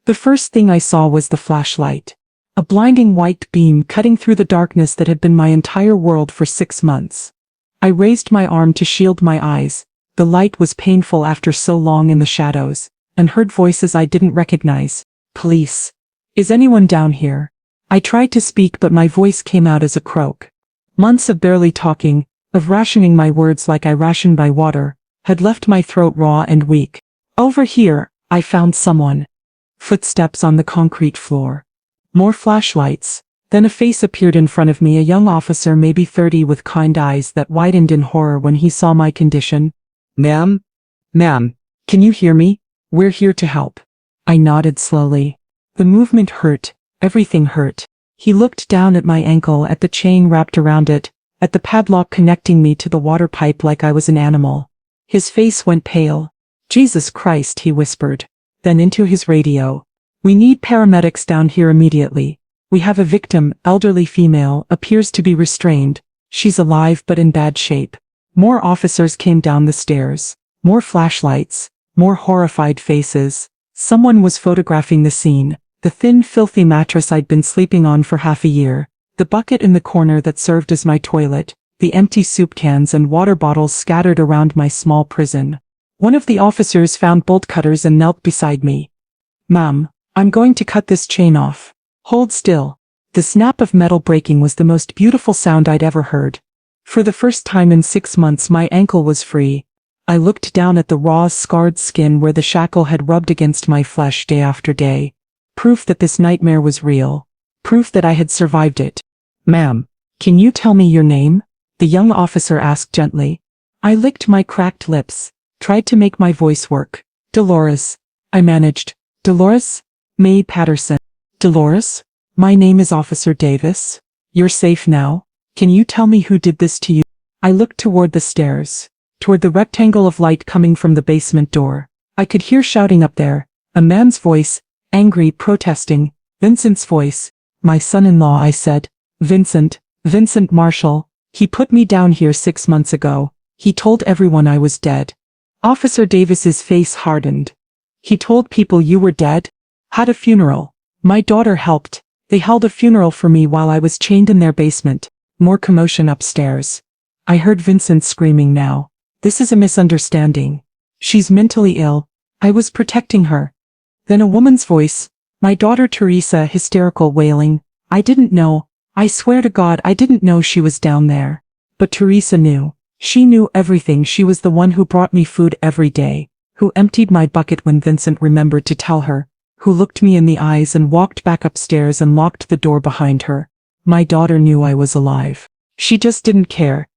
The first thing I saw was the flashlight. A blinding white beam cutting through the darkness that had been my entire world for 6 months. I raised my arm to shield my eyes. The light was painful after so long in the shadows, and heard voices I didn't recognize. Police. Is anyone down here? I tried to speak, but my voice came out as a croak. Months of barely talking, of rationing my words like I ration by water, had left my throat raw and weak. Over here, I found someone. Footsteps on the concrete floor. More flashlights. Then a face appeared in front of me, a young officer, maybe 30, with kind eyes that widened in horror when he saw my condition. Ma'am? Ma'am, can you hear me? We're here to help. I nodded slowly. The movement hurt. Everything hurt. He looked down at my ankle, at the chain wrapped around it, at the padlock connecting me to the water pipe like I was an animal. His face went pale. Jesus Christ, he whispered. Then into his radio. We need paramedics down here immediately. We have a victim, elderly female, appears to be restrained. She's alive but in bad shape. More officers came down the stairs. More flashlights. More horrified faces. Someone was photographing the scene. The thin, filthy mattress I'd been sleeping on for half a year. The bucket in the corner that served as my toilet. The empty soup cans and water bottles scattered around my small prison. One of the officers found bolt cutters and knelt beside me. Ma'am, I'm going to cut this chain off. Hold still. The snap of metal breaking was the most beautiful sound I'd ever heard. For the first time in 6 months my ankle was free. I looked down at the raw, scarred skin where the shackle had rubbed against my flesh day after day. Proof that this nightmare was real. Proof that I had survived it. Ma'am, can you tell me your name? The young officer asked gently. I licked my cracked lips, tried to make my voice work. Dolores. I managed. Dolores? May Patterson. Dolores? My name is Officer Davis. You're safe now. Can you tell me who did this to you? I looked toward the stairs, toward the rectangle of light coming from the basement door. I could hear shouting up there. A man's voice, angry, protesting. Vincent's voice. My son-in-law, I said. Vincent Marshall. He put me down here 6 months ago. He told everyone I was dead. Officer Davis's face hardened. He told people you were dead? Had a funeral. My daughter helped. They held a funeral for me while I was chained in their basement. More commotion upstairs. I heard Vincent screaming now. This is a misunderstanding. She's mentally ill. I was protecting her. Then a woman's voice. My daughter Teresa, hysterical, wailing. I didn't know. I swear to God I didn't know she was down there. But Teresa knew. She knew everything. She was the one who brought me food every day, who emptied my bucket when Vincent remembered to tell her, who looked me in the eyes and walked back upstairs and locked the door behind her. My daughter knew I was alive. She just didn't care.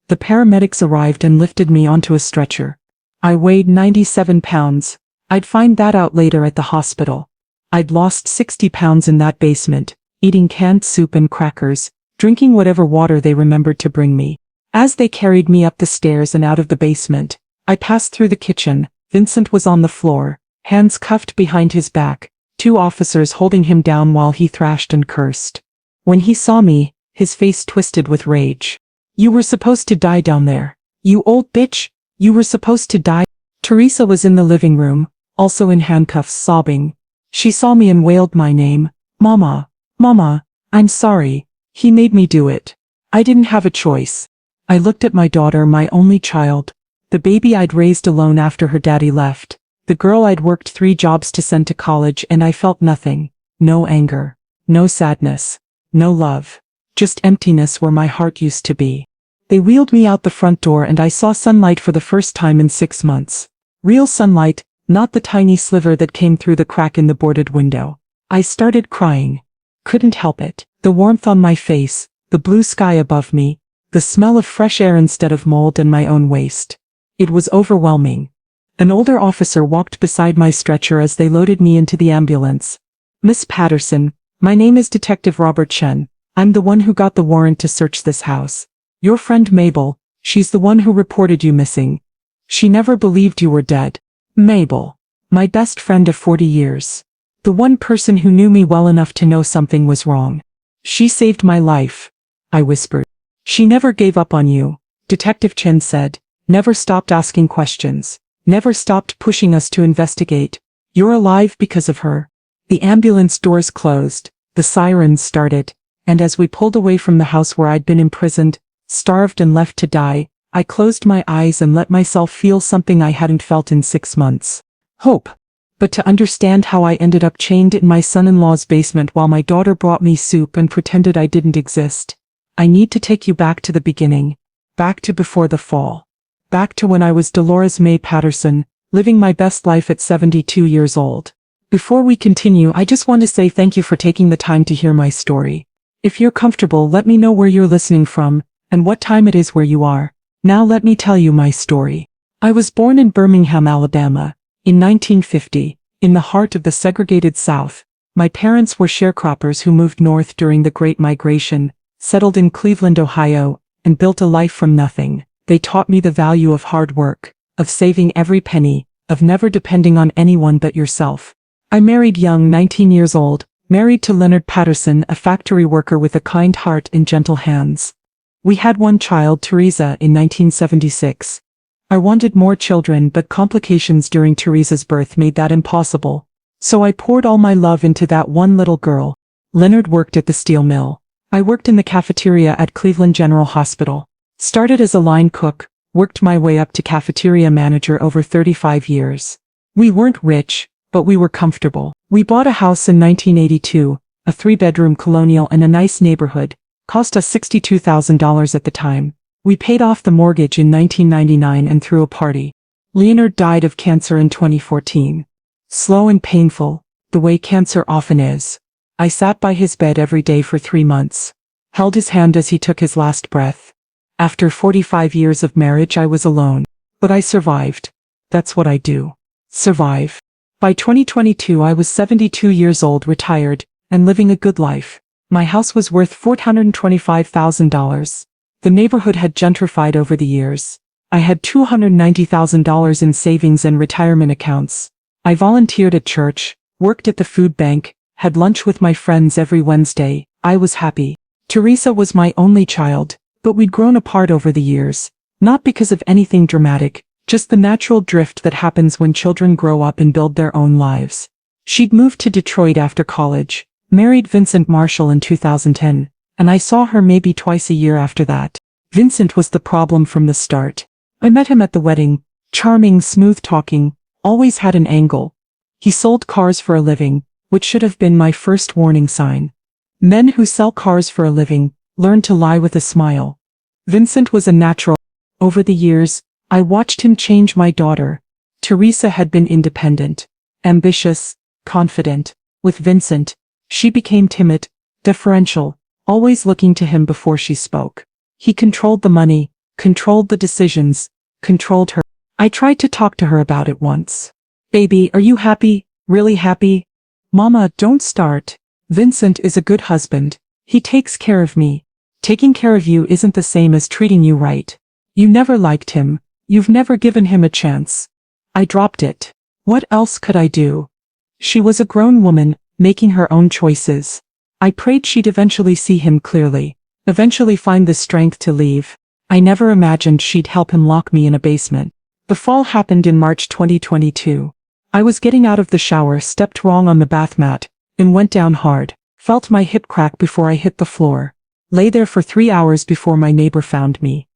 The paramedics arrived and lifted me onto a stretcher. I weighed 97 pounds. I'd find that out later at the hospital. I'd lost 60 pounds in that basement, eating canned soup and crackers, drinking whatever water they remembered to bring me. As they carried me up the stairs and out of the basement, I passed through the kitchen. Vincent was on the floor, hands cuffed behind his back, 2 officers holding him down while he thrashed and cursed. When he saw me, his face twisted with rage. You were supposed to die down there. You old bitch. You were supposed to die. Teresa was in the living room, also in handcuffs, sobbing. She saw me and wailed my name. Mama. Mama, I'm sorry. He made me do it. I didn't have a choice. I looked at my daughter, my only child. The baby I'd raised alone after her daddy left. The girl I'd worked 3 jobs to send to college, and I felt nothing. No anger. No sadness. No love. Just emptiness where my heart used to be. They wheeled me out the front door and I saw sunlight for the first time in 6 months. Real sunlight, not the tiny sliver that came through the crack in the boarded window. I started crying. Couldn't help it. The warmth on my face, the blue sky above me, the smell of fresh air instead of mold and my own waste. It was overwhelming. An older officer walked beside my stretcher as they loaded me into the ambulance. Miss Patterson, my name is Detective Robert Chen. I'm the one who got the warrant to search this house. Your friend Mabel, she's the one who reported you missing. She never believed you were dead. Mabel, my best friend of 40 years. The one person who knew me well enough to know something was wrong. She saved my life, I whispered. She never gave up on you, Detective Chen said. Never stopped asking questions. Never stopped pushing us to investigate. You're alive because of her. The ambulance doors closed, the sirens started, and as we pulled away from the house where I'd been imprisoned, starved and left to die, I closed my eyes and let myself feel something I hadn't felt in 6 months. Hope. But to understand how I ended up chained in my son-in-law's basement while my daughter brought me soup and pretended I didn't exist, I need to take you back to the beginning, back to before the fall, back to when I was Dolores May Patterson, living my best life at 72 years old. Before we continue, I just want to say thank you for taking the time to hear my story. If you're comfortable, let me know where you're listening from, and what time it is where you are. Now let me tell you my story. I was born in Birmingham, Alabama, in 1950, in the heart of the segregated South. My parents were sharecroppers who moved north during the Great Migration, settled in Cleveland, Ohio, and built a life from nothing. They taught me the value of hard work, of saving every penny, of never depending on anyone but yourself. I married young, 19 years old, married to Leonard Patterson, a factory worker with a kind heart and gentle hands. We had one child, Teresa, in 1976. I wanted more children, but complications during Teresa's birth made that impossible. So I poured all my love into that one little girl. Leonard worked at the steel mill. I worked in the cafeteria at Cleveland General Hospital. Started as a line cook, worked my way up to cafeteria manager over 35 years. We weren't rich, but we were comfortable. We bought a house in 1982, a 3-bedroom colonial in a nice neighborhood. Cost us $62,000 at the time. We paid off the mortgage in 1999 and threw a party. Leonard died of cancer in 2014. Slow and painful, the way cancer often is. I sat by his bed every day for 3 months. Held his hand as he took his last breath. After 45 years of marriage, I was alone. But I survived. That's what I do. Survive. By 2022 I was 72 years old, retired, and living a good life. My house was worth $425,000. The neighborhood had gentrified over the years. I had $290,000 in savings and retirement accounts. I volunteered at church, worked at the food bank, had lunch with my friends every Wednesday. I was happy. Teresa was my only child, but we'd grown apart over the years. Not because of anything dramatic, just the natural drift that happens when children grow up and build their own lives. She'd moved to Detroit after college, married Vincent Marshall in 2010, and I saw her maybe twice a year after that. Vincent was the problem from the start. I met him at the wedding, charming, smooth-talking, always had an angle. He sold cars for a living, which should have been my first warning sign. Men who sell cars for a living learn to lie with a smile. Vincent was a natural. Over the years, I watched him change my daughter. Teresa had been independent, ambitious, confident. With Vincent, she became timid, deferential, always looking to him before she spoke. He controlled the money, controlled the decisions, controlled her. I tried to talk to her about it once. Baby, are you happy? Really happy? Mama, don't start. Vincent is a good husband. He takes care of me. Taking care of you isn't the same as treating you right. You never liked him. You've never given him a chance. I dropped it. What else could I do? She was a grown woman, making her own choices. I prayed she'd eventually see him clearly, eventually find the strength to leave. I never imagined she'd help him lock me in a basement. The fall happened in March 2022. I was getting out of the shower, stepped wrong on the bath mat, and went down hard. Felt my hip crack before I hit the floor. Lay there for 3 hours before my neighbor found me.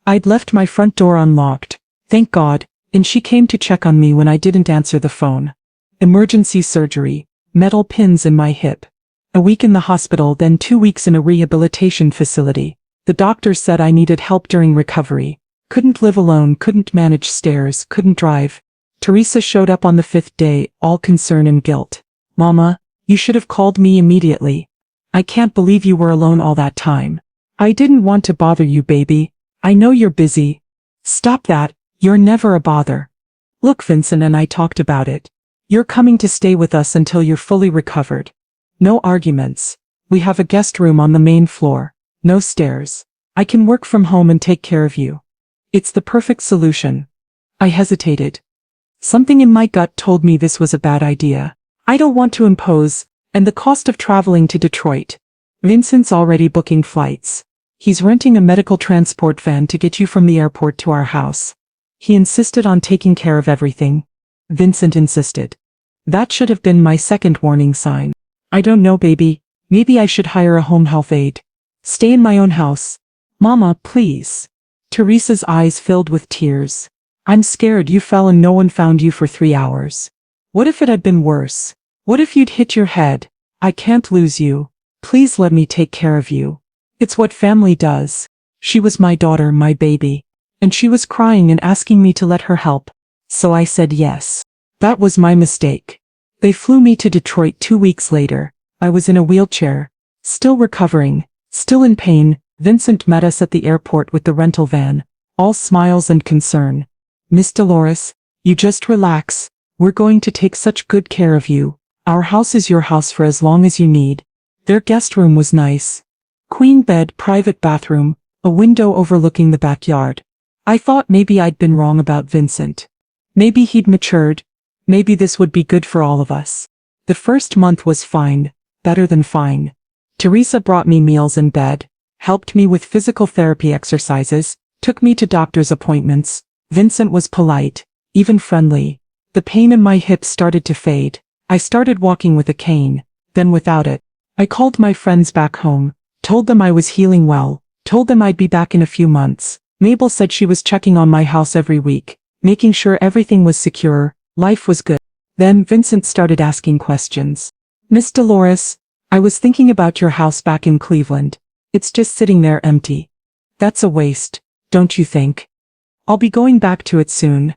I'd left my front door unlocked, thank God, and she came to check on me when I didn't answer the phone. Emergency surgery, metal pins in my hip. A week in the hospital, then 2 weeks in a rehabilitation facility. The doctors said I needed help during recovery. Couldn't live alone, couldn't manage stairs, couldn't drive. Teresa showed up on the 5th day, all concern and guilt. Mama, you should have called me immediately. I can't believe you were alone all that time. I didn't want to bother you, baby. I know you're busy. Stop that, you're never a bother. Look, Vincent and I talked about it. You're coming to stay with us until you're fully recovered. No arguments. We have a guest room on the main floor. No stairs. I can work from home and take care of you. It's the perfect solution. I hesitated. Something in my gut told me this was a bad idea. I don't want to impose, and the cost of traveling to Detroit. Vincent's already booking flights. He's renting a medical transport van to get you from the airport to our house. He insisted on taking care of everything. Vincent insisted. That should have been my second warning sign. I don't know, baby. Maybe I should hire a home health aide. Stay in my own house. Mama, please. Teresa's eyes filled with tears. I'm scared you fell and no one found you for 3 hours. What if it had been worse? What if you'd hit your head? I can't lose you. Please let me take care of you. It's what family does. She was my daughter, my baby. And she was crying and asking me to let her help. So I said yes. That was my mistake. They flew me to Detroit 2 weeks later. I was in a wheelchair. Still recovering. Still in pain. Vincent met us at the airport with the rental van. All smiles and concern. Miss Dolores, you just relax. We're going to take such good care of you. Our house is your house for as long as you need. Their guest room was nice. Queen bed, private bathroom, a window overlooking the backyard. I thought maybe I'd been wrong about Vincent. Maybe he'd matured. Maybe this would be good for all of us. The first month was fine, better than fine. Teresa brought me meals in bed, helped me with physical therapy exercises, took me to doctor's appointments. Vincent was polite, even friendly. The pain in my hips started to fade. I started walking with a cane, then without it. I called my friends back home, told them I was healing well, told them I'd be back in a few months. Mabel said she was checking on my house every week, making sure everything was secure, life was good. Then Vincent started asking questions. Miss Dolores, I was thinking about your house back in Cleveland. It's just sitting there empty. That's a waste, don't you think? I'll be going back to it soon.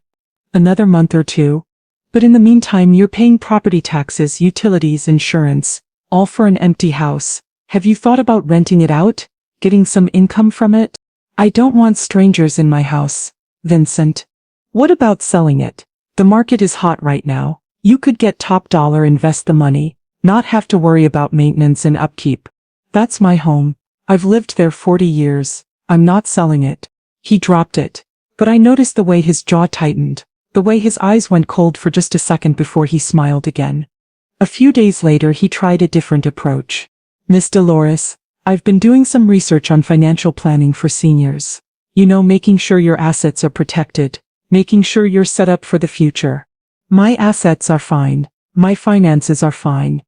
Another month or two. But in the meantime you're paying property taxes, utilities, insurance, all for an empty house. Have you thought about renting it out? Getting some income from it? I don't want strangers in my house, Vincent. What about selling it? The market is hot right now. You could get top dollar, invest the money, not have to worry about maintenance and upkeep. That's my home. I've lived there 40 years. I'm not selling it. He dropped it. But I noticed the way his jaw tightened, the way his eyes went cold for just a second before he smiled again. A few days later he tried a different approach. Miss Dolores, I've been doing some research on financial planning for seniors. You know, making sure your assets are protected, making sure you're set up for the future. My assets are fine. My finances are fine.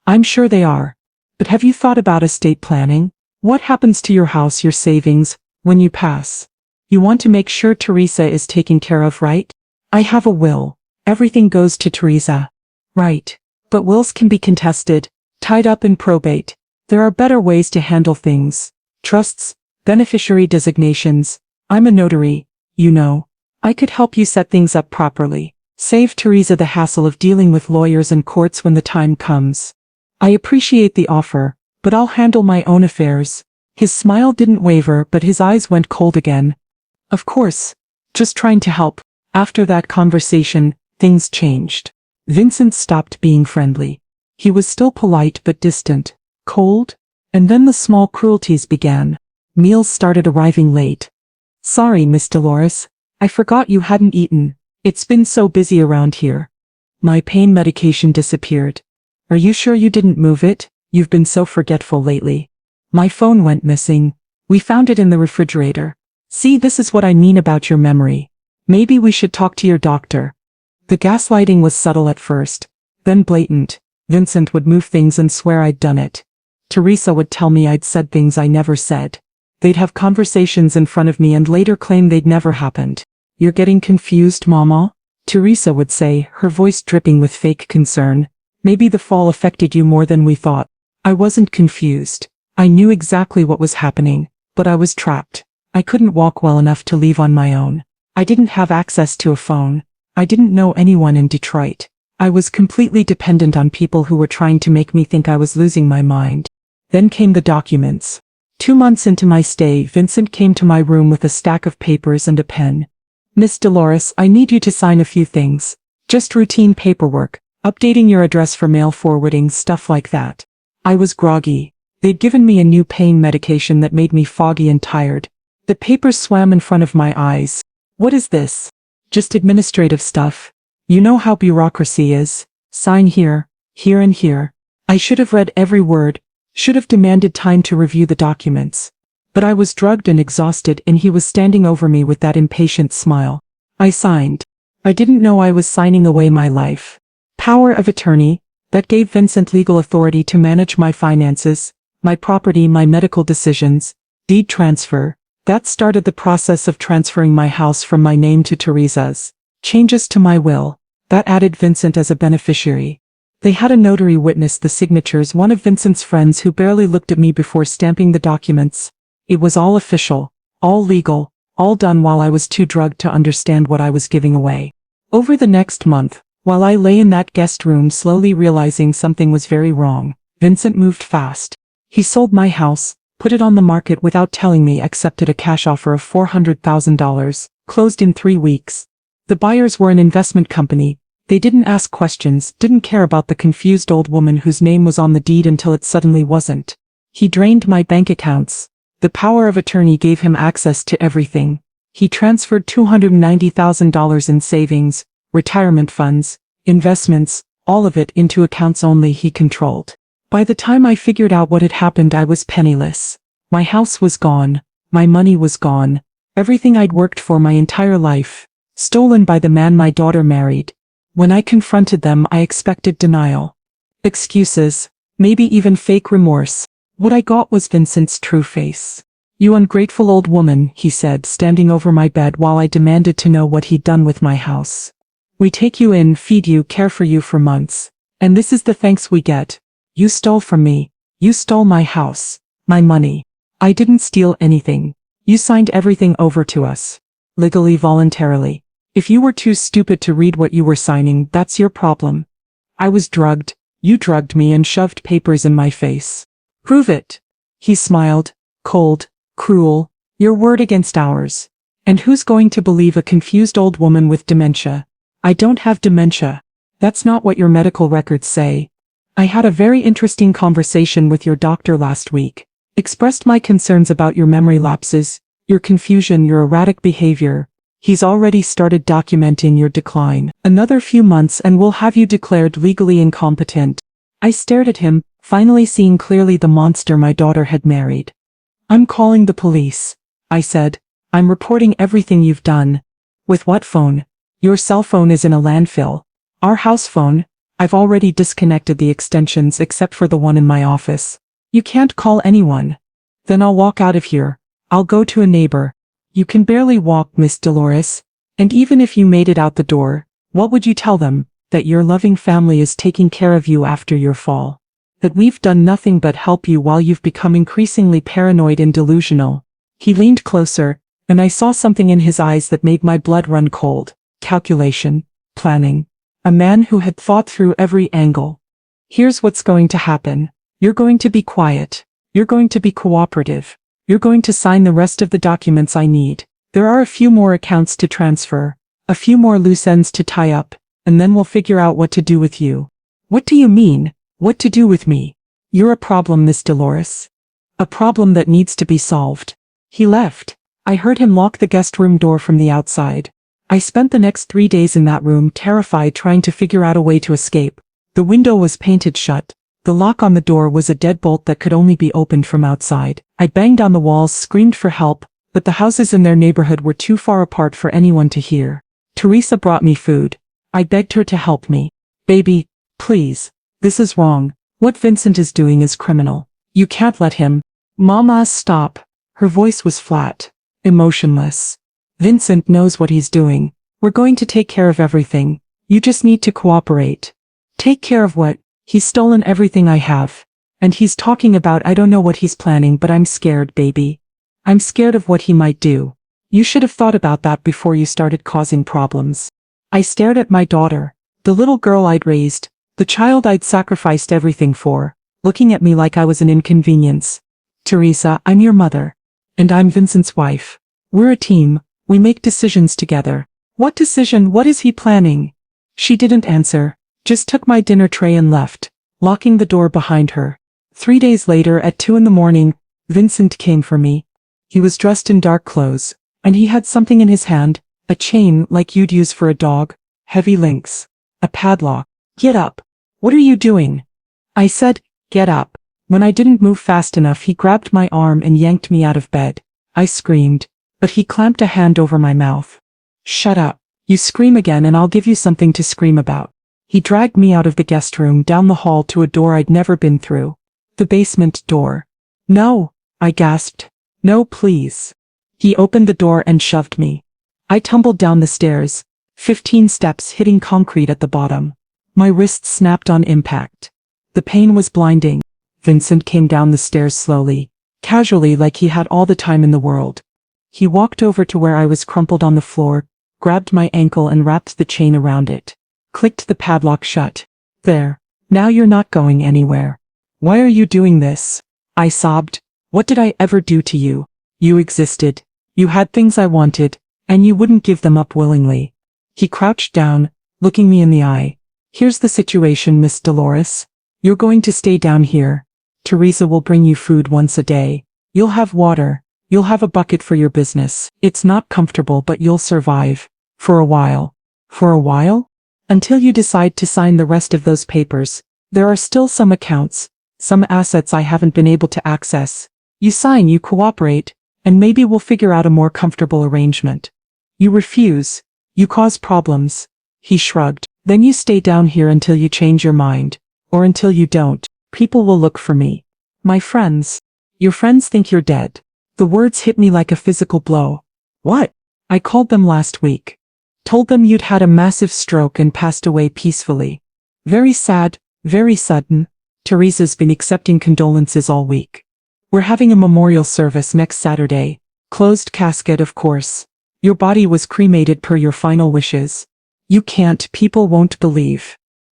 I'm sure they are. But have you thought about estate planning? What happens to your house, your savings, when you pass? You want to make sure Teresa is taken care of, right? I have a will. Everything goes to Teresa. Right. But wills can be contested, tied up in probate. There are better ways to handle things. Trusts, beneficiary designations. I'm a notary, you know. I could help you set things up properly. Save Teresa the hassle of dealing with lawyers and courts when the time comes. I appreciate the offer, but I'll handle my own affairs. His smile didn't waver, but his eyes went cold again. Of course. Just trying to help. After that conversation, things changed. Vincent stopped being friendly. He was still polite but distant, cold, and then the small cruelties began. Meals started arriving late. Sorry, Miss Dolores. I forgot you hadn't eaten. It's been so busy around here. My pain medication disappeared. Are you sure you didn't move it? You've been so forgetful lately. My phone went missing. We found it in the refrigerator. See, this is what I mean about your memory. Maybe we should talk to your doctor. The gaslighting was subtle at first, then blatant. Vincent would move things and swear I'd done it. Teresa would tell me I'd said things I never said. They'd have conversations in front of me and later claim they'd never happened. You're getting confused, Mama? Teresa would say, her voice dripping with fake concern. Maybe the fall affected you more than we thought. I wasn't confused. I knew exactly what was happening, but I was trapped. I couldn't walk well enough to leave on my own. I didn't have access to a phone. I didn't know anyone in Detroit. I was completely dependent on people who were trying to make me think I was losing my mind. Then came the documents. 2 months into my stay, Vincent came to my room with a stack of papers and a pen. Miss Dolores, I need you to sign a few things. Just routine paperwork, updating your address for mail forwarding, stuff like that. I was groggy. They'd given me a new pain medication that made me foggy and tired. The papers swam in front of my eyes. What is this? Just administrative stuff. You know how bureaucracy is. Sign here, here and here. I should have read every word, should have demanded time to review the documents. But I was drugged and exhausted and he was standing over me with that impatient smile. I signed. I didn't know I was signing away my life. Power of attorney, that gave Vincent legal authority to manage my finances, my property, my medical decisions. Deed transfer, that started the process of transferring my house from my name to Teresa's. Changes to my will, that added Vincent as a beneficiary. They had a notary witness the signatures, one of Vincent's friends who barely looked at me before stamping the documents. It was all official, all legal, all done while I was too drugged to understand what I was giving away. Over the next month, while I lay in that guest room slowly realizing something was very wrong, Vincent moved fast. He sold my house, put it on the market without telling me, accepted a cash offer of $400,000, closed in 3 weeks. The buyers were an investment company. They didn't ask questions, didn't care about the confused old woman whose name was on the deed until it suddenly wasn't. He drained my bank accounts. The power of attorney gave him access to everything. He transferred $290,000 in savings, retirement funds, investments, all of it into accounts only he controlled. By the time I figured out what had happened, I was penniless. My house was gone. My money was gone. Everything I'd worked for my entire life, stolen by the man my daughter married. When I confronted them, I expected denial. Excuses, maybe even fake remorse. What I got was Vincent's true face. "You ungrateful old woman," he said, standing over my bed while I demanded to know what he'd done with my house. "We take you in, feed you, care for you for months. And this is the thanks we get. You stole from me. You stole my house, my money. I didn't steal anything. You signed everything over to us. Legally, voluntarily. If you were too stupid to read what you were signing, that's your problem. I was drugged. You drugged me and shoved papers in my face. Prove it." He smiled, cold, cruel. "Your word against ours. And who's going to believe a confused old woman with dementia? I don't have dementia. That's not what your medical records say. I had a very interesting conversation with your doctor last week. Expressed my concerns about your memory lapses, your confusion, your erratic behavior. He's already started documenting your decline. Another few months and we'll have you declared legally incompetent." I stared at him, finally seeing clearly the monster my daughter had married. "I'm calling the police," I said. "I'm reporting everything you've done." "With what phone? Your cell phone is in a landfill. Our house phone, I've already disconnected the extensions except for the one in my office. You can't call anyone." "Then I'll walk out of here. I'll go to a neighbor." "You can barely walk, Miss Dolores. And even if you made it out the door, what would you tell them? That your loving family is taking care of you after your fall. That we've done nothing but help you while you've become increasingly paranoid and delusional." He leaned closer, and I saw something in his eyes that made my blood run cold. Calculation, planning. A man who had thought through every angle. "Here's what's going to happen. You're going to be quiet. You're going to be cooperative. You're going to sign the rest of the documents I need. There are a few more accounts to transfer, a few more loose ends to tie up, and then we'll figure out what to do with you." "What do you mean, what to do with me?" "You're a problem, Miss Dolores. A problem that needs to be solved." He left. I heard him lock the guest room door from the outside. I spent the next 3 days in that room, terrified, trying to figure out a way to escape. The window was painted shut. The lock on the door was a deadbolt that could only be opened from outside. I banged on the walls, screamed for help, but the houses in their neighborhood were too far apart for anyone to hear. Teresa brought me food. I begged her to help me. "Baby, please. This is wrong. What Vincent is doing is criminal. You can't let him." "Mama, stop." Her voice was flat, emotionless. "Vincent knows what he's doing. We're going to take care of everything. You just need to cooperate." "Take care of what? He's stolen everything I have. And he's talking about, I don't know what he's planning, but I'm scared, baby. I'm scared of what he might do. You should have thought about that before you started causing problems." I stared at my daughter, the little girl I'd raised, the child I'd sacrificed everything for, looking at me like I was an inconvenience. "Teresa, I'm your mother. And I'm Vincent's wife. We're a team. We make decisions together." "What decision? What is he planning?" She didn't answer, just took my dinner tray and left, locking the door behind her. 3 days later at 2 in the morning, Vincent came for me. He was dressed in dark clothes, and he had something in his hand, a chain like you'd use for a dog, heavy links, a padlock. "Get up. What are you doing?" I said, "Get up." When I didn't move fast enough, he grabbed my arm and yanked me out of bed. I screamed, but he clamped a hand over my mouth. "Shut up. You scream again and I'll give you something to scream about." He dragged me out of the guest room down the hall to a door I'd never been through. The basement door. No, I gasped. No, please. He opened the door and shoved me. I tumbled down the stairs, 15 steps hitting concrete at the bottom. My wrist snapped on impact. The pain was blinding. Vincent came down the stairs slowly, casually like he had all the time in the world. He walked over to where I was crumpled on the floor, grabbed my ankle and wrapped the chain around it. Clicked the padlock shut. There. Now you're not going anywhere. Why are you doing this? I sobbed. What did I ever do to you? You existed. You had things I wanted, and you wouldn't give them up willingly. He crouched down, looking me in the eye. Here's the situation, Miss Dolores. You're going to stay down here. Teresa will bring you food once a day. You'll have water. You'll have a bucket for your business. It's not comfortable, but you'll survive. For a while. For a while? Until you decide to sign the rest of those papers. There are still some accounts, some assets I haven't been able to access. You sign, you cooperate, and maybe we'll figure out a more comfortable arrangement. You refuse. You cause problems. He shrugged. Then you stay down here until you change your mind. Or until you don't. People will look for me. My friends. Your friends think you're dead. The words hit me like a physical blow. What? I called them last week. Told them you'd had a massive stroke and passed away peacefully. Very sad, very sudden. Teresa's been accepting condolences all week. We're having a memorial service next Saturday. Closed casket, of course. Your body was cremated per your final wishes. You can't, people won't believe.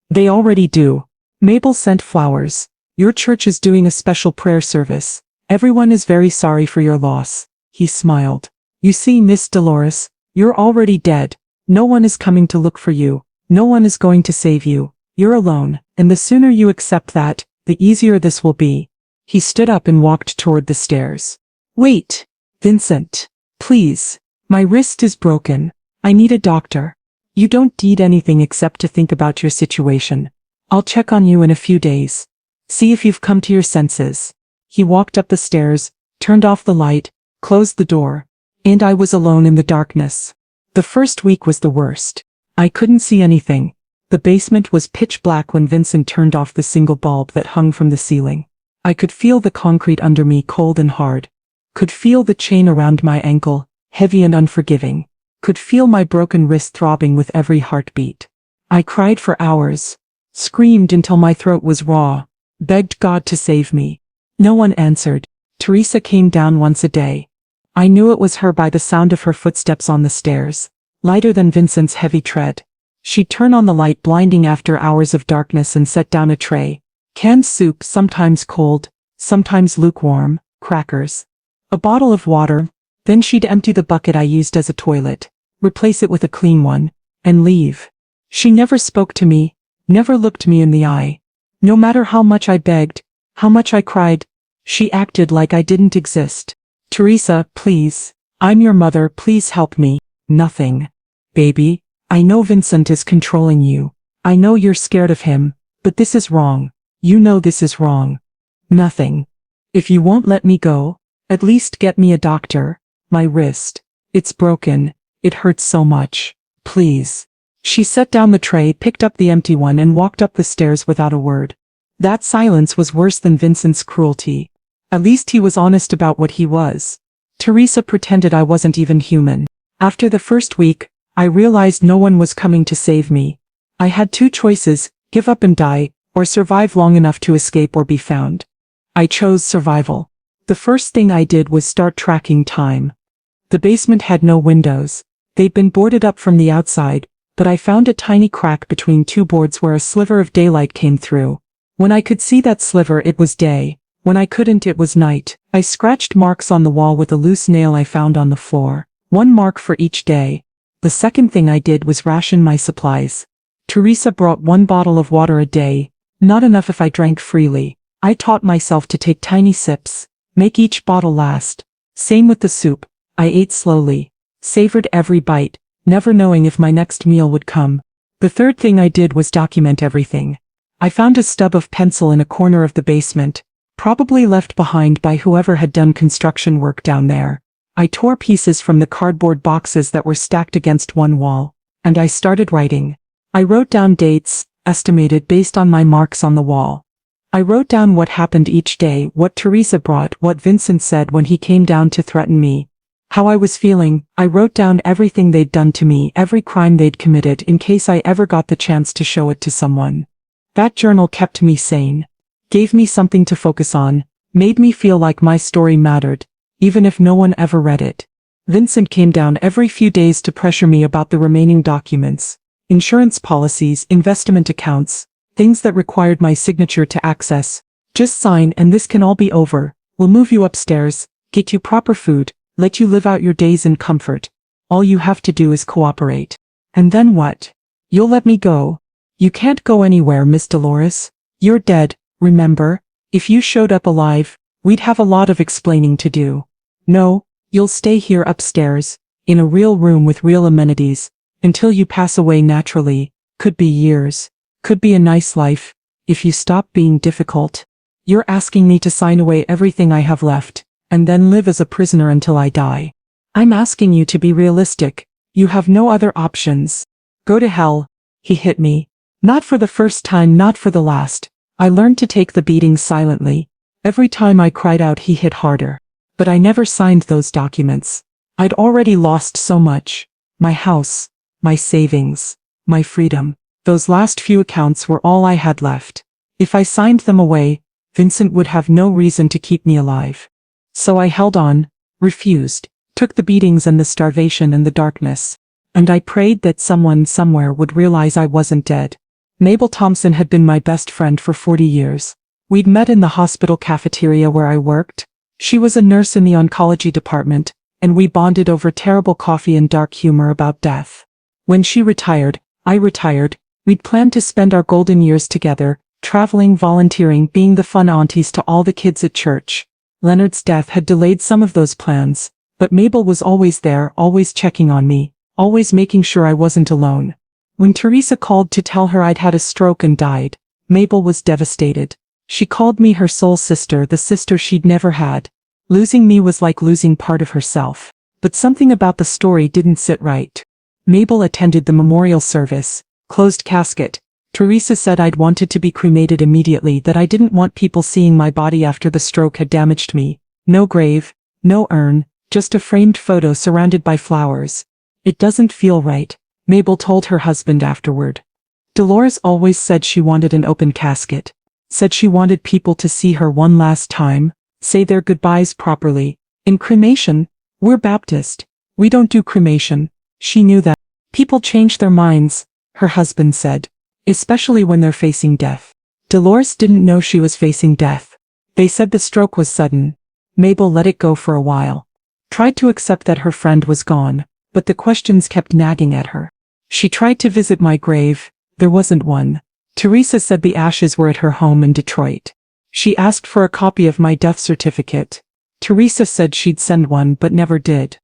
They already do. Mabel sent flowers. Your church is doing a special prayer service. Everyone is very sorry for your loss. He smiled. You see, Miss Dolores, you're already dead. No one is coming to look for you. No one is going to save you. You're alone, and the sooner you accept that, the easier this will be. He stood up and walked toward the stairs. Wait, Vincent. Please. My wrist is broken. I need a doctor. You don't need anything except to think about your situation. I'll check on you in a few days. See if you've come to your senses. He walked up the stairs, turned off the light, closed the door, and I was alone in the darkness. The first week was the worst. I couldn't see anything. The basement was pitch black when Vincent turned off the single bulb that hung from the ceiling. I could feel the concrete under me cold and hard. Could feel the chain around my ankle, heavy and unforgiving. Could feel my broken wrist throbbing with every heartbeat. I cried for hours. Screamed until my throat was raw. Begged God to save me. No one answered. Teresa came down once a day. I knew it was her by the sound of her footsteps on the stairs, lighter than Vincent's heavy tread. She'd turn on the light blinding after hours of darkness and set down a tray. Canned soup, sometimes cold, sometimes lukewarm, crackers. A bottle of water. Then she'd empty the bucket I used as a toilet, replace it with a clean one, and leave. She never spoke to me, never looked me in the eye. No matter how much I begged, how much I cried, she acted like I didn't exist. Teresa, please. I'm your mother, please help me. Nothing. Baby, I know Vincent is controlling you. I know you're scared of him, but this is wrong. You know this is wrong. Nothing. If you won't let me go, at least get me a doctor. My wrist. It's broken. It hurts so much. Please. She set down the tray, picked up the empty one and walked up the stairs without a word. That silence was worse than Vincent's cruelty. At least he was honest about what he was. Teresa pretended I wasn't even human. After the first week, I realized no one was coming to save me. I had two choices, give up and die, or survive long enough to escape or be found. I chose survival. The first thing I did was start tracking time. The basement had no windows. They'd been boarded up from the outside, but I found a tiny crack between two boards where a sliver of daylight came through. When I could see that sliver, it was day. When I couldn't, it was night. I scratched marks on the wall with a loose nail I found on the floor. One mark for each day. The second thing I did was ration my supplies. Teresa brought 1 bottle of water a day, not enough if I drank freely. I taught myself to take tiny sips, make each bottle last. Same with the soup. I ate slowly, savored every bite, never knowing if my next meal would come. The third thing I did was document everything. I found a stub of pencil in a corner of the basement, probably left behind by whoever had done construction work down there. I tore pieces from the cardboard boxes that were stacked against one wall, and I started writing. I wrote down dates, estimated based on my marks on the wall. I wrote down what happened each day, what Teresa brought, what Vincent said when he came down to threaten me, how I was feeling. I wrote down everything they'd done to me, every crime they'd committed, in case I ever got the chance to show it to someone. That journal kept me sane, gave me something to focus on, made me feel like my story mattered, even if no one ever read it. Vincent came down every few days to pressure me about the remaining documents, insurance policies, investment accounts, things that required my signature to access. Just sign and this can all be over. We'll move you upstairs, get you proper food, let you live out your days in comfort. All you have to do is cooperate. And then what? You'll let me go. You can't go anywhere, Miss Dolores. You're dead, remember? If you showed up alive, we'd have a lot of explaining to do. No, you'll stay here upstairs, in a real room with real amenities, until you pass away naturally. Could be years. Could be a nice life, if you stop being difficult. You're asking me to sign away everything I have left, and then live as a prisoner until I die. I'm asking you to be realistic. You have no other options. Go to hell. He hit me. Not for the first time, not for the last. I learned to take the beating silently. Every time I cried out, he hit harder. But I never signed those documents. I'd already lost so much. My house, my savings, my freedom. Those last few accounts were all I had left. If I signed them away, Vincent would have no reason to keep me alive. So I held on, refused, took the beatings and the starvation and the darkness. And I prayed that someone somewhere would realize I wasn't dead. Mabel Thompson had been my best friend for 40 years. We'd met in the hospital cafeteria where I worked. She was a nurse in the oncology department, and we bonded over terrible coffee and dark humor about death. When she retired, I retired. We'd planned to spend our golden years together, traveling, volunteering, being the fun aunties to all the kids at church. Leonard's death had delayed some of those plans, but Mabel was always there, always checking on me, always making sure I wasn't alone. When Teresa called to tell her I'd had a stroke and died, Mabel was devastated. She called me her soul sister, the sister she'd never had. Losing me was like losing part of herself. But something about the story didn't sit right. Mabel attended the memorial service. Closed casket. Teresa said I'd wanted to be cremated immediately, that I didn't want people seeing my body after the stroke had damaged me. No grave, no urn, just a framed photo surrounded by flowers. It doesn't feel right, Mabel told her husband afterward. Dolores always said she wanted an open casket. Said she wanted people to see her one last time, say their goodbyes properly. In cremation, we're Baptist. We don't do cremation. She knew that. People change their minds, her husband said, especially when they're facing death. Dolores didn't know she was facing death. They said the stroke was sudden. Mabel let it go for a while. Tried to accept that her friend was gone, but the questions kept nagging at her. She tried to visit my grave. There wasn't one. Teresa said the ashes were at her home in Detroit. She asked for a copy of my death certificate. Teresa said she'd send one but never did.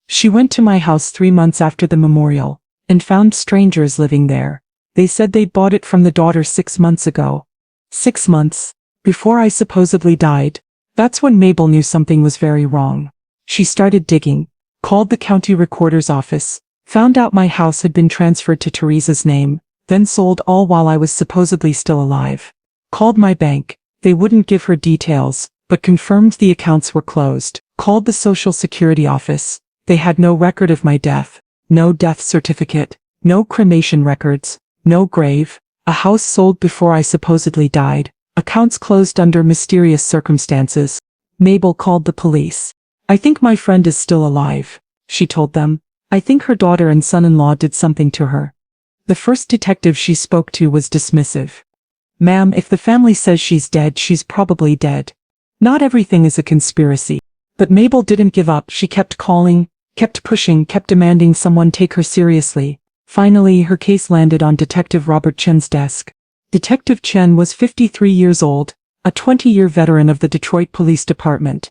She went to my house 3 months after the memorial, and found strangers living there. They said they'd bought it from the daughter 6 months ago. 6 months? Before I supposedly died? That's when Mabel knew something was very wrong. She started digging, called the county recorder's office, found out my house had been transferred to Teresa's name, then sold all while I was supposedly still alive. Called my bank. They wouldn't give her details, but confirmed the accounts were closed. Called the Social Security office. They had no record of my death, no death certificate, no cremation records, no grave, a house sold before I supposedly died, accounts closed under mysterious circumstances. Mabel called the police. I think my friend is still alive, she told them. I think her daughter and son-in-law did something to her. The first detective she spoke to was dismissive. Ma'am, if the family says she's dead, she's probably dead. Not everything is a conspiracy. But Mabel didn't give up. She kept calling, kept pushing, kept demanding someone take her seriously. Finally, her case landed on Detective Robert Chen's desk. Detective Chen was 53 years old, a 20-year veteran of the Detroit Police Department.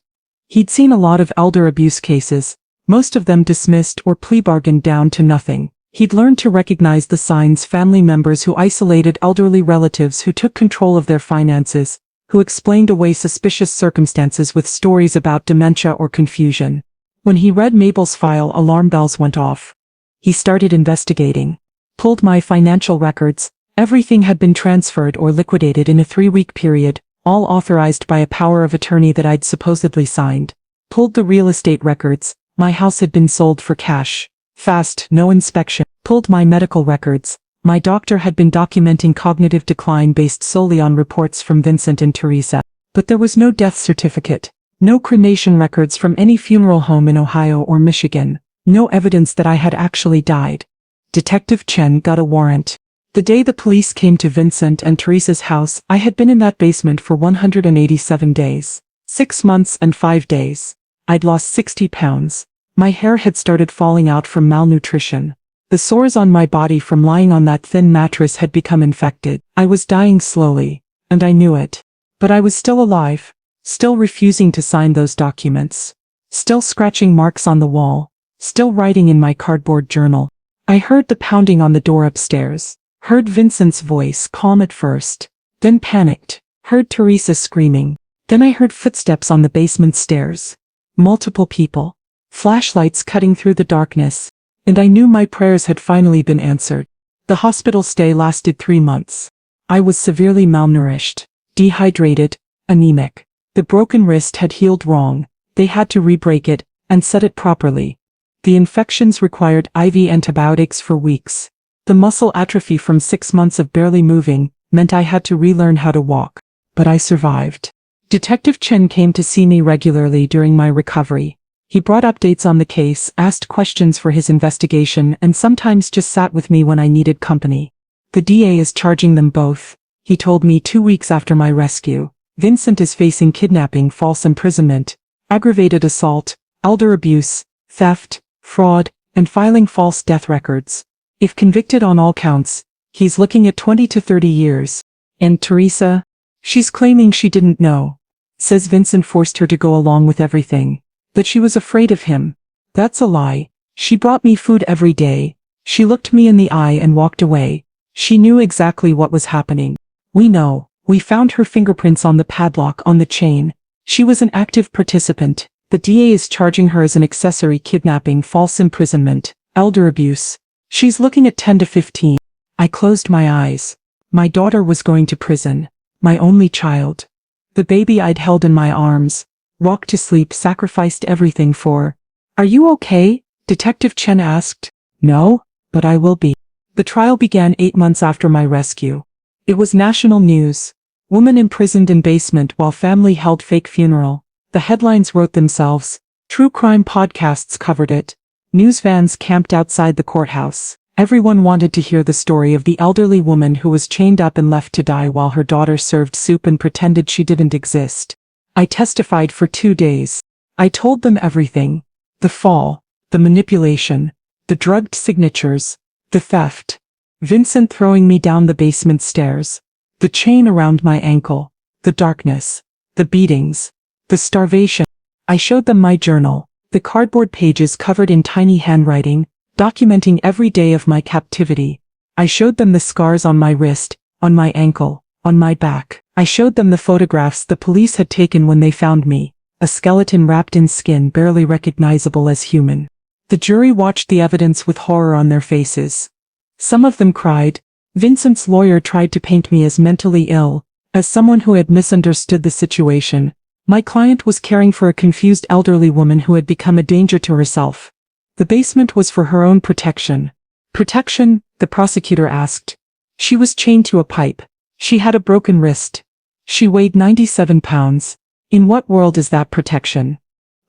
He'd seen a lot of elder abuse cases, most of them dismissed or plea bargained down to nothing. He'd learned to recognize the signs: family members who isolated elderly relatives, who took control of their finances, who explained away suspicious circumstances with stories about dementia or confusion. When he read Mabel's file, alarm bells went off. He started investigating, pulled my financial records, Everything had been transferred or liquidated in a 3-week period, all authorized by a power of attorney that I'd supposedly signed. Pulled the real estate records. My house had been sold for cash. Fast, no inspection. Pulled my medical records. My doctor had been documenting cognitive decline based solely on reports from Vincent and Teresa. But there was no death certificate. No cremation records from any funeral home in Ohio or Michigan. No evidence that I had actually died. Detective Chen got a warrant. The day the police came to Vincent and Teresa's house, I had been in that basement for 187 days. 6 months and 5 days. I'd lost 60 pounds. My hair had started falling out from malnutrition. The sores on my body from lying on that thin mattress had become infected. I was dying slowly, and I knew it. But I was still alive, still refusing to sign those documents, still scratching marks on the wall, still writing in my cardboard journal. I heard the pounding on the door upstairs. Heard Vincent's voice, calm at first, then panicked. Heard Teresa screaming. Then I heard footsteps on the basement stairs. Multiple people. Flashlights cutting through the darkness. And I knew my prayers had finally been answered. The hospital stay lasted 3 months. I was severely malnourished, dehydrated, anemic. The broken wrist had healed wrong. They had to re-break it and set it properly. The infections required IV antibiotics for weeks. The muscle atrophy from 6 months of barely moving meant I had to relearn how to walk. But I survived. Detective Chen came to see me regularly during my recovery. He brought updates on the case, asked questions for his investigation, and sometimes just sat with me when I needed company. The DA is charging them both, he told me 2 weeks after my rescue. Vincent is facing kidnapping, false imprisonment, aggravated assault, elder abuse, theft, fraud, and filing false death records. If convicted on all counts, he's looking at 20 to 30 years. And Teresa? She's claiming she didn't know. Says Vincent forced her to go along with everything. That she was afraid of him. That's a lie. She brought me food every day. She looked me in the eye and walked away. She knew exactly what was happening. We know. We found her fingerprints on the padlock on the chain. She was an active participant. The DA is charging her as an accessory kidnapping, false imprisonment, elder abuse. She's looking at 10 to 15. I closed my eyes. My daughter was going to prison. My only child. The baby I'd held in my arms. Rocked to sleep, sacrificed everything for. Are you okay? Detective Chen asked. No, but I will be. The trial began 8 months after my rescue. It was national news. Woman imprisoned in basement while family held fake funeral. The headlines wrote themselves. True crime podcasts covered it. News vans camped outside the courthouse. Everyone wanted to hear the story of the elderly woman who was chained up and left to die while her daughter served soup and pretended she didn't exist. I testified for 2 days. I told them everything. The fall, the manipulation, the drugged signatures, the theft. Vincent throwing me down the basement stairs. The chain around my ankle. The darkness. The beatings. The starvation. I showed them my journal. The cardboard pages covered in tiny handwriting, documenting every day of my captivity. I showed them the scars on my wrist, on my ankle, on my back. I showed them the photographs the police had taken when they found me, a skeleton wrapped in skin barely recognizable as human. The jury watched the evidence with horror on their faces. Some of them cried. Vincent's lawyer tried to paint me as mentally ill, as someone who had misunderstood the situation. My client was caring for a confused elderly woman who had become a danger to herself. The basement was for her own protection. Protection? The prosecutor asked. She was chained to a pipe. She had a broken wrist. She weighed 97 pounds. In what world is that protection?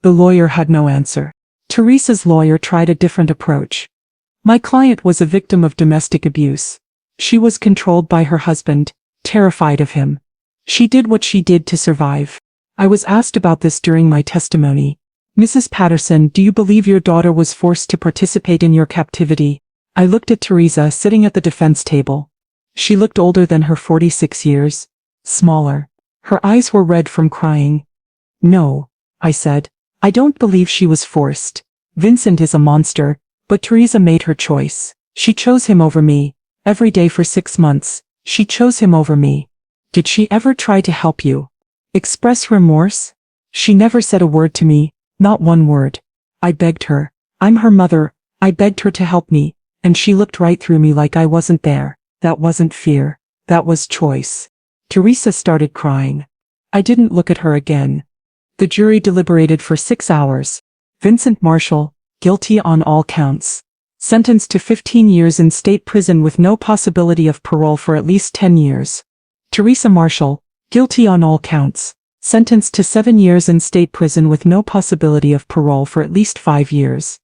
The lawyer had no answer. Teresa's lawyer tried a different approach. My client was a victim of domestic abuse. She was controlled by her husband, terrified of him. She did what she did to survive. I was asked about this during my testimony. Mrs. Patterson, do you believe your daughter was forced to participate in your captivity? I looked at Teresa sitting at the defense table. She looked older than her 46 years, smaller. Her eyes were red from crying. No, I said. I don't believe she was forced. Vincent is a monster, but Teresa made her choice. She chose him over me. Every day for 6 months, she chose him over me. Did she ever try to help you? Express remorse? She never said a word to me, not one word. I begged her. I'm her mother. I begged her to help me, and she looked right through me like I wasn't there. That wasn't fear. That was choice. Teresa started crying. I didn't look at her again. The jury deliberated for 6 hours. Vincent Marshall, guilty on all counts. Sentenced to 15 years in state prison with no possibility of parole for at least 10 years. Teresa Marshall, guilty on all counts. Sentenced to 7 years in state prison with no possibility of parole for at least 5 years.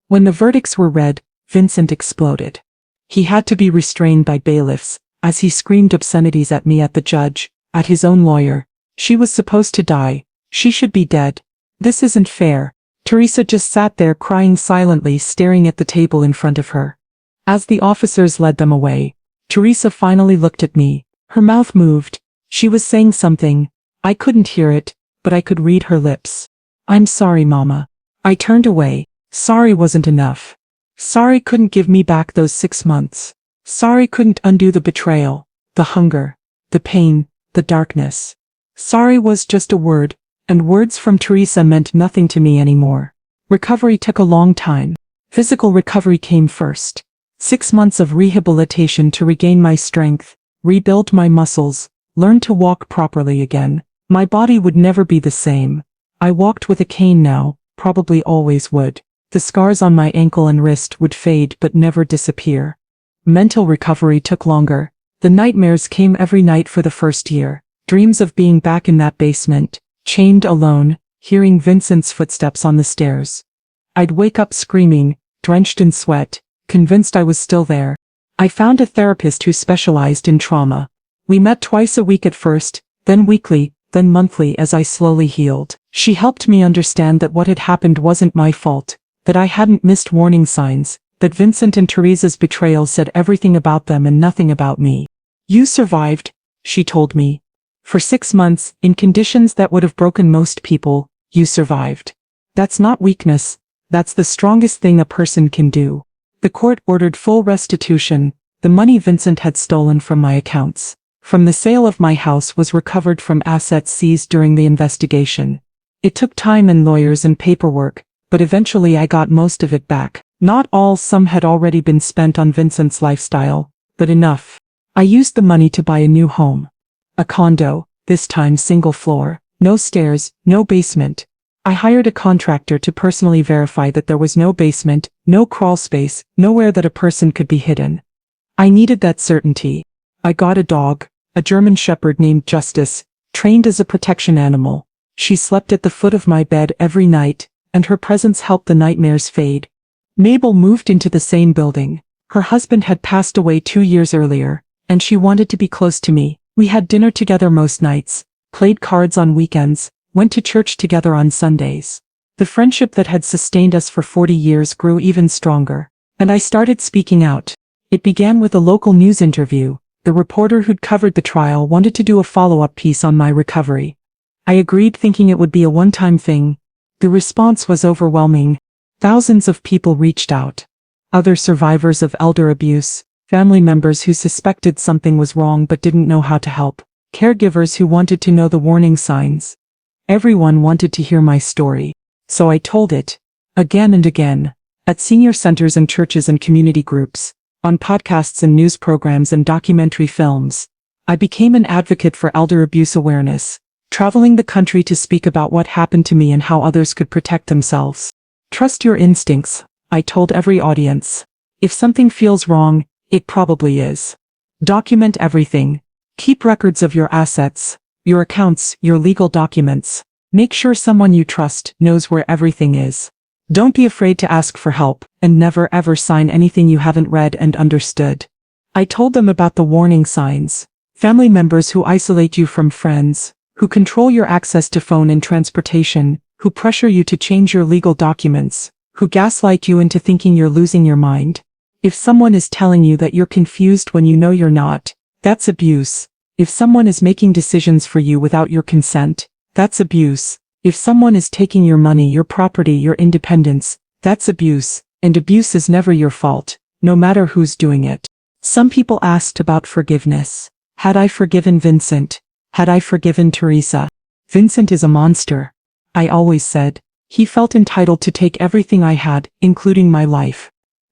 When the verdicts were read, Vincent exploded. He had to be restrained by bailiffs, as he screamed obscenities at me, at the judge, at his own lawyer. She was supposed to die. She should be dead. This isn't fair. Teresa just sat there crying silently, staring at the table in front of her. As the officers led them away, Teresa finally looked at me. Her mouth moved. She was saying something. I couldn't hear it, but I could read her lips. I'm sorry, Mama. I turned away. Sorry wasn't enough. Sorry couldn't give me back those 6 months. Sorry couldn't undo the betrayal, the hunger, the pain, the darkness. Sorry was just a word, and words from Teresa meant nothing to me anymore. Recovery took a long time. Physical recovery came first. 6 months of rehabilitation to regain my strength, rebuild my muscles, learn to walk properly again. My body would never be the same. I walked with a cane now, probably always would. The scars on my ankle and wrist would fade but never disappear. Mental recovery took longer. The nightmares came every night for the first year. Dreams of being back in that basement, chained alone, hearing Vincent's footsteps on the stairs. I'd wake up screaming, drenched in sweat, convinced I was still there. I found a therapist who specialized in trauma. We met twice a week at first, then weekly, then monthly as I slowly healed. She helped me understand that what had happened wasn't my fault, that I hadn't missed warning signs, that Vincent and Teresa's betrayal said everything about them and nothing about me. You survived, she told me. For 6 months, in conditions that would have broken most people, you survived. That's not weakness, that's the strongest thing a person can do. The court ordered full restitution. The money Vincent had stolen from my accounts, from the sale of my house, was recovered from assets seized during the investigation. It took time and lawyers and paperwork, but eventually I got most of it back. Not all, some had already been spent on Vincent's lifestyle, but enough. I used the money to buy a new home. A condo, this time single floor, no stairs, no basement. I hired a contractor to personally verify that there was no basement, no crawl space, nowhere that a person could be hidden. I needed that certainty. I got a dog, a German Shepherd named Justice, trained as a protection animal. She slept at the foot of my bed every night, and her presence helped the nightmares fade. Mabel moved into the same building. Her husband had passed away 2 years earlier, and she wanted to be close to me. We had dinner together most nights, played cards on weekends, went to church together on Sundays. The friendship that had sustained us for 40 years grew even stronger, and I started speaking out. It began with a local news interview. The reporter who'd covered the trial wanted to do a follow-up piece on my recovery. I agreed, thinking it would be a one-time thing. The response was overwhelming. Thousands of people reached out. Other survivors of elder abuse, family members who suspected something was wrong but didn't know how to help, caregivers who wanted to know the warning signs. Everyone wanted to hear my story, so I told it, again and again, at senior centers and churches and community groups, on podcasts and news programs and documentary films. I became an advocate for elder abuse awareness, traveling the country to speak about what happened to me and how others could protect themselves. Trust your instincts, I told every audience. If something feels wrong, it probably is. Document everything. Keep records of your assets, your accounts, your legal documents. Make sure someone you trust knows where everything is. Don't be afraid to ask for help, and never ever sign anything you haven't read and understood. I told them about the warning signs. Family members who isolate you from friends, who control your access to phone and transportation, who pressure you to change your legal documents, who gaslight you into thinking you're losing your mind. If someone is telling you that you're confused when you know you're not, that's abuse. If someone is making decisions for you without your consent, that's abuse. If someone is taking your money, your property, your independence, that's abuse, and abuse is never your fault, no matter who's doing it. Some people asked about forgiveness. Had I forgiven Vincent? Had I forgiven Teresa? Vincent is a monster. I always said. He felt entitled to take everything I had, including my life.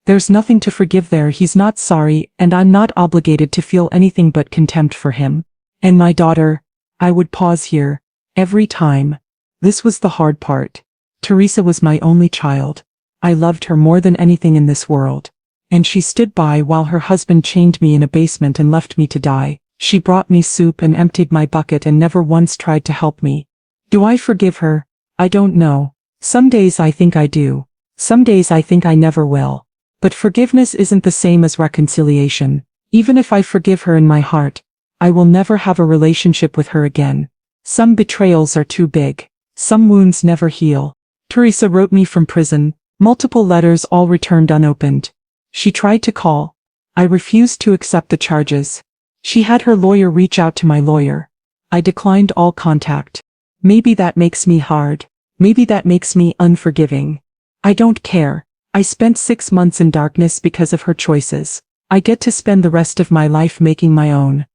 There's nothing to forgive there. He's not sorry, and I'm not obligated to feel anything but contempt for him. And my daughter, I would pause here. Every time. This was the hard part. Teresa was my only child. I loved her more than anything in this world. And she stood by while her husband chained me in a basement and left me to die. She brought me soup and emptied my bucket and never once tried to help me. Do I forgive her? I don't know. Some days I think I do. Some days I think I never will. But forgiveness isn't the same as reconciliation. Even if I forgive her in my heart, I will never have a relationship with her again. Some betrayals are too big. Some wounds never heal. Teresa wrote me from prison, multiple letters all returned unopened. She tried to call. I refused to accept the charges. She had her lawyer reach out to my lawyer. I declined all contact. Maybe that makes me hard. Maybe that makes me unforgiving. I don't care. I spent 6 months in darkness because of her choices. I get to spend the rest of my life making my own.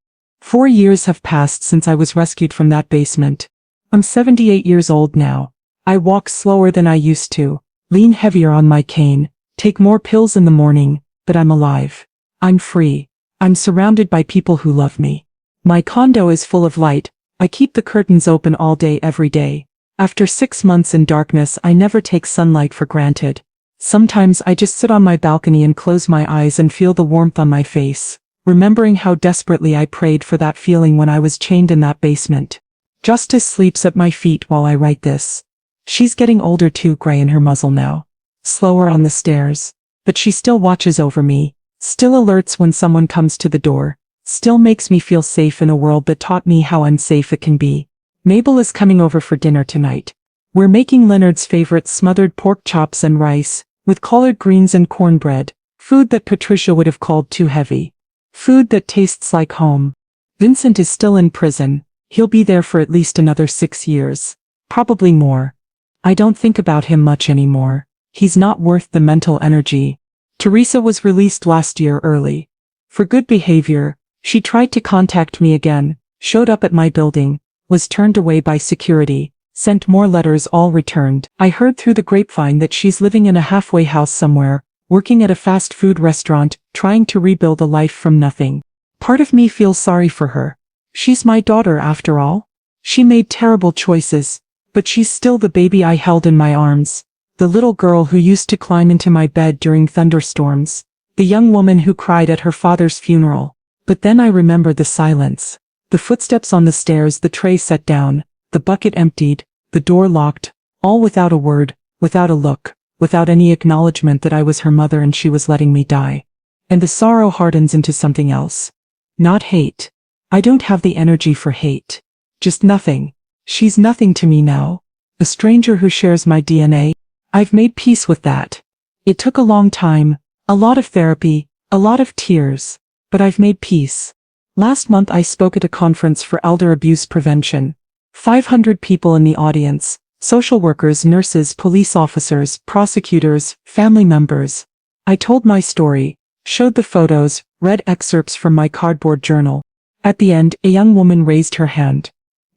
4 years have passed since I was rescued from that basement. I'm 78 years old now. I walk slower than I used to, lean heavier on my cane, take more pills in the morning, but I'm alive. I'm free. I'm surrounded by people who love me. My condo is full of light. I keep the curtains open all day every day. After 6 months in darkness, I never take sunlight for granted. Sometimes I just sit on my balcony and close my eyes and feel the warmth on my face, remembering how desperately I prayed for that feeling when I was chained in that basement. Justice sleeps at my feet while I write this. She's getting older too, gray in her muzzle now. Slower on the stairs. But she still watches over me, still alerts when someone comes to the door, still makes me feel safe in a world that taught me how unsafe it can be. Mabel is coming over for dinner tonight. We're making Leonard's favorite smothered pork chops and rice, with collard greens and cornbread, food that Patricia would have called too heavy. Food that tastes like home. Vincent is still in prison. He'll be there for at least another 6 years. Probably more. I don't think about him much anymore. He's not worth the mental energy. Teresa was released last year early. For good behavior, she tried to contact me again, showed up at my building, was turned away by security, sent more letters all returned. I heard through the grapevine that she's living in a halfway house somewhere, working at a fast food restaurant, trying to rebuild a life from nothing. Part of me feels sorry for her. She's my daughter after all. She made terrible choices, but she's still the baby I held in my arms. The little girl who used to climb into my bed during thunderstorms. The young woman who cried at her father's funeral. But then I remembered the silence. The footsteps on the stairs, the tray set down, the bucket emptied, the door locked, all without a word, without a look, without any acknowledgement that I was her mother and she was letting me die. And the sorrow hardens into something else. Not hate. I don't have the energy for hate. Just nothing. She's nothing to me now. A stranger who shares my DNA. I've made peace with that. It took a long time, a lot of therapy, a lot of tears, but I've made peace. Last month I spoke at a conference for elder abuse prevention. 500 people in the audience, social workers, nurses, police officers, prosecutors, family members. I told my story, showed the photos, read excerpts from my cardboard journal. At the end, a young woman raised her hand.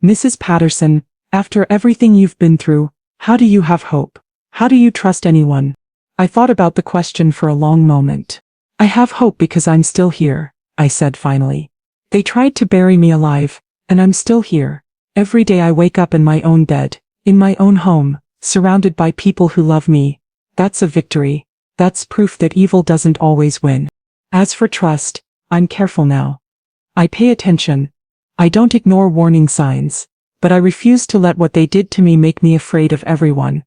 Mrs. Patterson, after everything you've been through, how do you have hope? How do you trust anyone? I thought about the question for a long moment. I have hope because I'm still here, I said finally. They tried to bury me alive, and I'm still here. Every day I wake up in my own bed, in my own home, surrounded by people who love me. That's a victory. That's proof that evil doesn't always win. As for trust, I'm careful now. I pay attention. I don't ignore warning signs, but I refuse to let what they did to me make me afraid of everyone.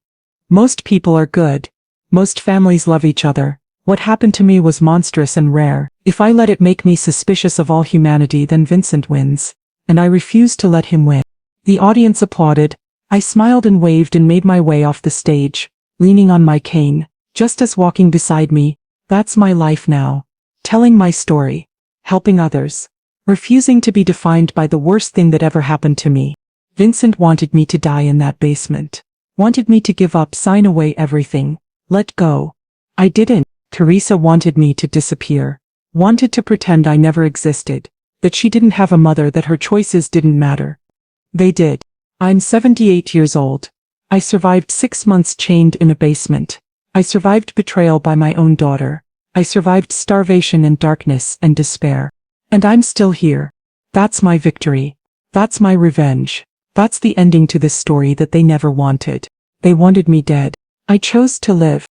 Most people are good. Most families love each other. What happened to me was monstrous and rare. If I let it make me suspicious of all humanity, then Vincent wins. And I refuse to let him win. The audience applauded. I smiled and waved and made my way off the stage, leaning on my cane, just as walking beside me. That's my life now. Telling my story. Helping others. Refusing to be defined by the worst thing that ever happened to me. Vincent wanted me to die in that basement. Wanted me to give up, sign away everything. Let go. I didn't. Teresa wanted me to disappear. Wanted to pretend I never existed. That she didn't have a mother, that her choices didn't matter. They did. I'm 78 years old. I survived 6 months chained in a basement. I survived betrayal by my own daughter. I survived starvation and darkness and despair. And I'm still here. That's my victory. That's my revenge. That's the ending to this story that they never wanted. They wanted me dead. I chose to live.